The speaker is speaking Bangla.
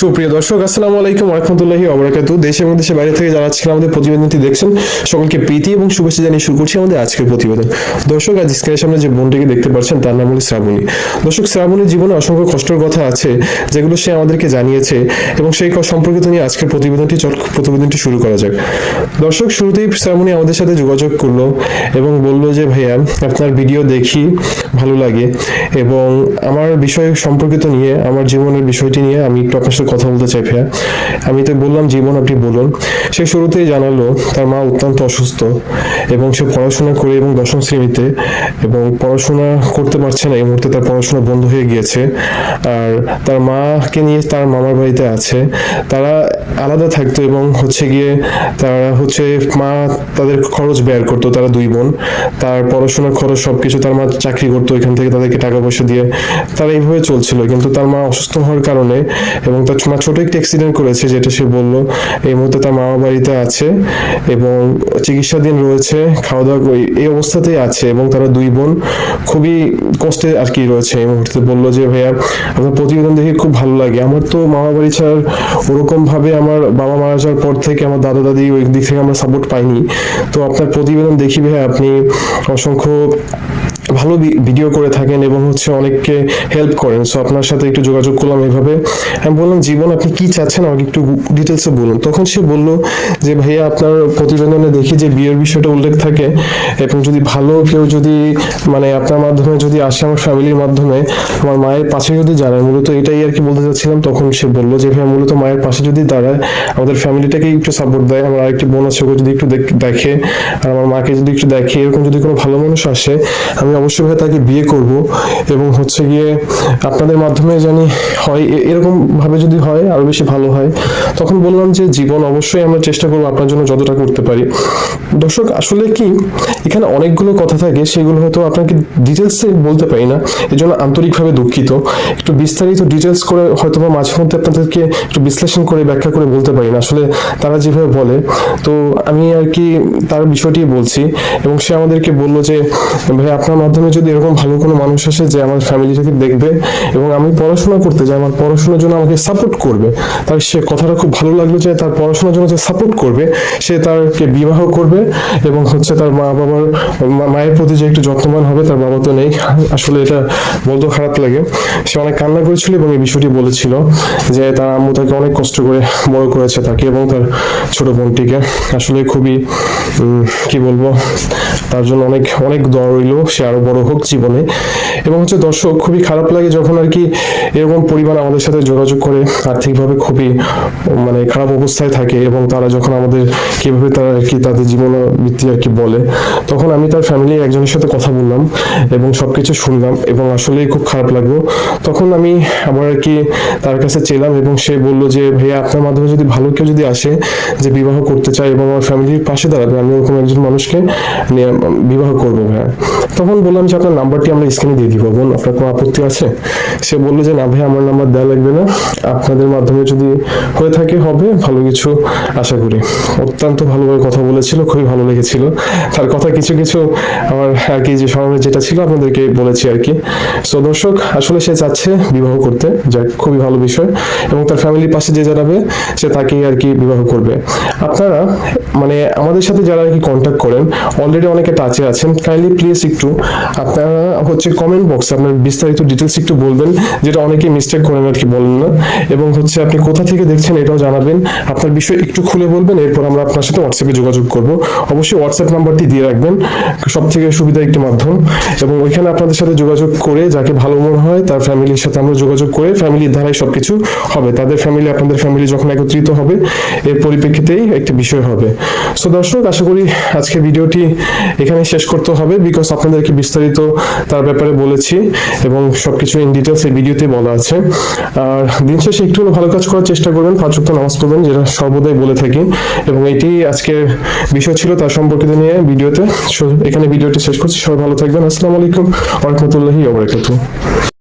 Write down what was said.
সুপ্রিয় দর্শক, আসসালামু আলাইকুম ওয়া রাহমাতুল্লাহি ওয়া বারাকাতুহু। দেশ এবং দেশের বাইরে থেকে যারা আজকে আমাদের প্রতিবেদনটি দেখছেন সকলকে প্রীতি এবং শুভেচ্ছা জানিয়ে শুরু করছি আমাদের আজকের প্রতিবেদন। দর্শক, আজ স্ক্রিনের সামনে যে বোনটিকে দেখতে পাচ্ছেন তার নাম হলো শ্রাবণী। দর্শক, শ্রাবণীর জীবনে অসংখ্য কষ্টের কথা আছে যেগুলো সে আমাদেরকে জানিয়েছে এবং সেই সম্পর্কিত নিয়ে আজকের প্রতিবেদনটি শুরু করা যাক। দর্শক, শুরুতেই শ্রাবণী আমাদের সাথে যোগাযোগ করলো এবং বলল যে ভাইয়া, আপনার ভিডিও দেখি, ভালো লাগে এবং আমার বিষয় সম্পর্কিত নিয়ে, আমার জীবনের বিষয়টি নিয়ে আমি একটু আপনার সাথে কথা বলতে চাই ভাইয়া। আমি তো বললাম জীবন, আপনি বলুন। সে শুরুতেই জানালো তার মা অত্যন্ত অসুস্থ এবং সে পড়াশোনা করে এবং 10ম শ্রেণীতে এবং পড়াশোনা করতে পারছে না। এই মুহূর্তে তার পড়াশোনা বন্ধ হয়ে গিয়েছে। আর তার মাকে নিয়ে তার মামার বাড়িতে আছে। তারা আলাদা থাকতো এবং মা তাদের খরচ ব্যয় করতো। তারা দুই বোন, তার পড়াশোনার খরচ সবকিছু তার মা চাকরি করতো, এখান থেকে তাদেরকে টাকা পয়সা দিয়ে তারা এইভাবে চলছিল। কিন্তু তার মা অসুস্থ হওয়ার কারণে এবং তার মা ছোট একটি অ্যাক্সিডেন্ট করেছে, যেটা সে বললো। এই মুহূর্তে তার মামা বাড়িতে আছে এবং চিকিৎসাধীন রয়েছে, খাওয়া দাওয়া এই অবস্থাতেই আছে এবং তারা দুই বোন খুবই কষ্টে আর কি রয়েছে। এই মুহূর্তে বললো যে ভাইয়া, আপনার প্রতিবেদন দেখে খুব ভালো লাগে। আমার তো মামা বাড়ি ছাড়া ওরকম ভাবে আমার বাবা মারা যাওয়ার পর থেকে আমার দাদা দাদি ওই দিক থেকে আমরা সাপোর্ট পাইনি। তো আপনার প্রতিবেদন দেখি ভাইয়া, আপনি অসংখ্য ভালো ভিডিও করে থাকেন এবং অনেককে হেল্প করেন। সো আপনার সাথে একটু যোগাযোগ করলাম এইভাবে। আমি বললাম, জীবন আপনি কি চাচ্ছেন আমাকে একটু ডিটেলসে বলুন। তখন সে বলল যে ভাইয়া, আপনার প্রতিবেদনে দেখি যে বিয়ের বিষয়টা উল্লেখ থাকে এবং যদি ভালো কেউ যদি আপনার মাধ্যমে যদি আসে, আমার ফ্যামিলির মাধ্যমে আমার মায়ের পাশে যদি দাঁড়ায়, মূলত এটাই আর কি বলতে চাচ্ছিলাম। তখন সে বললো যে ভাইয়া, মূলত মায়ের পাশে যদি দাঁড়ায়, আমাদের ফ্যামিলিটাকে একটু সাপোর্ট দেয়, আমার আরেকটি বোন আছে, ওকে যদি একটু দেখে আর আমার মাকে যদি একটু দেখে, এরকম যদি কোনো ভালো মানুষ আসে, আমি অবশ্যই ভাই তাকে বিয়ে করব এবং আপনাদের মাধ্যমে জানি হয়, এরকম ভাবে যদি হয় আরো বেশি ভালো হয়। তখন বললাম যে জীবন, অবশ্যই আমরা চেষ্টা করবো আপনার জন্য যতটা করতে পারি। দর্শক, আসলে কি এখানে অনেকগুলো কথা থাকে, সেগুলো হয়তো আপনাকে ডিটেলসে বলতে পারি না, এই জন্য আন্তরিকভাবে দুঃখিত। একটু বিস্তারিত ডিটেলস করে হয়তো বা মাঝে মধ্যে আপনাদেরকে একটু বিশ্লেষণ করে ব্যাখ্যা করে বলতে পারি না, আসলে তারা যেভাবে বলে। তো আমি আর কি তার বিষয়টি বলছি এবং সে আমাদেরকে বললো যে ভাই, আপনার মাধ্যমে যদি এরকম ভালো কোনো মানুষ আসে যে আমার ফ্যামিলিটাকে দেখবে এবং আমি পড়াশোনা করতে যাই, আমার পড়াশোনার জন্য আমাকে সাপোর্ট করবে, তার সে কথাটা খুব ভালো লাগলো যে তার পড়াশোনার জন্য যে সাপোর্ট করবে, সে তাকে বিবাহ করবে এবং তার মায়ের প্রতি যে একটু যত্নবান হবে। তার বাবা তো নেই, আসলে এটা বলতেও খারাপ লাগে। সে অনেক কান্না করেছিল এবং এই বিষয়টি বলেছিল যে তার আম্মু তাকে অনেক কষ্ট করে বড় করেছে, তাকে এবং তার ছোট বোনটিকে। আসলে খুবই কি বলবো, তার জন্য অনেক অনেক দোয়া রইল, সে আরো বড় হোক জীবনে। এবং দর্শক, খুবই খারাপ লাগে যখন আর কি এরকম পরিবার আমাদের সাথে যোগাযোগ করে, আর্থিকভাবে খুবই খারাপ অবস্থায় থাকে এবং তারা যখন আমাদের কিভাবে তারা আর কি তাদের জীবন বৃত্তি আর কি বলে, তখন আমি তার ফ্যামিলির একজনের সাথে কথা বললাম এবং সবকিছু শুনলাম এবং আসলেই খুব খারাপ লাগলো। তখন আমি আবার আর কি তার কাছে চেলাম এবং সে বললো যে ভাইয়া, আপনার মাধ্যমে যদি ভালো কেউ যদি আসে যে বিবাহ করতে চায় এবং আমার ফ্যামিলির পাশে দাঁড়াবে, আমি ওরকম একজন মানুষকে নিয়ে বিবাহ করবো ভাইয়া। তখন বললাম যে আপনার নাম্বারটি আমরা স্ক্রিনে দিয়ে দিব, বোন, আপনার কোনো আপত্তি আছে? সে বললো যে না ভাই, আমার নাম্বার দেওয়া লাগবে না, আপনাদের মাধ্যমে যদি হয়ে থাকে হবে, ভালো কিছু আশা করি। অত্যন্ত ভালোভাবে কথা বলেছিল, খুবই ভালো লেগেছিল তার কথা। কিছু কিছু আমার আর কি যে স্মরণে যেটা ছিল আপনাদেরকে বলেছি আর কি। সো দর্শক, আসলে সে চাচ্ছে বিবাহ করতে, যাক খুবই ভালো বিষয়, এবং তার ফ্যামিলির পাশে যে দাঁড়াবে সে তাকেই আর কি বিবাহ করবে। আপনারা আমাদের সাথে যারা আর কি কন্ট্যাক্ট করেন, অলরেডি অনেকে টাচে আছেন, কাইন্ডলি প্লিজ একটু আপনারা কমেন্ট বক্সে আপনার বিস্তারিত ডিটেলস একটু বলবেন, যেটা অনেকেই মিস্টেক করেন আর কি, বলেন না। এবং আপনি কোথা থেকে দেখছেন এটাও জানাবেন, আপনার বিষয় একটু খুলে বলবেন, এরপর আমরা আপনার সাথে হোয়াটসঅ্যাপে যোগাযোগ করব। অবশ্যই হোয়াটসঅ্যাপ নাম্বারটি দিয়ে রাখবেন, সব থেকে সুবিধা একটি মাধ্যম। এবং ওইখানে আপনাদের সাথে যোগাযোগ করে যাকে ভালো মনে হয় তার ফ্যামিলির সাথে আমরা যোগাযোগ করে ফ্যামিলির ধারায় সবকিছু হবে। তাদের ফ্যামিলি আপনাদের ফ্যামিলি যখন একত্রিত হবে, এর পরিপ্রেক্ষিতেই একটি বিষয় হবে। সো দর্শক, আশা করি আজকে ভিডিওটি এখানে শেষ করতে হবে, বিকজ আপনাদেরকে বিস্তারিত তার ব্যাপারে বলেছি এবং সবকিছু ইন ডিটেলস এই ভিডিওতে বলা আছে। আর দিন শেষে একটু ভালো কাজ করার চেষ্টা করবেন, 5 ওয়াক্ত নামাজ পড়বেন, যেটা সর্বদাই বলে থাকি। এবং এটি আজকের বিষয় ছিল তার সম্পর্কিত নিয়ে ভিডিওতে। এখানে ভিডিওটি শেষ করছি। সবাই ভালো থাকবেন। আসসালামু আলাইকুম ওয়া রাহমাতুল্লাহি ওয়া বারাকাতুহু।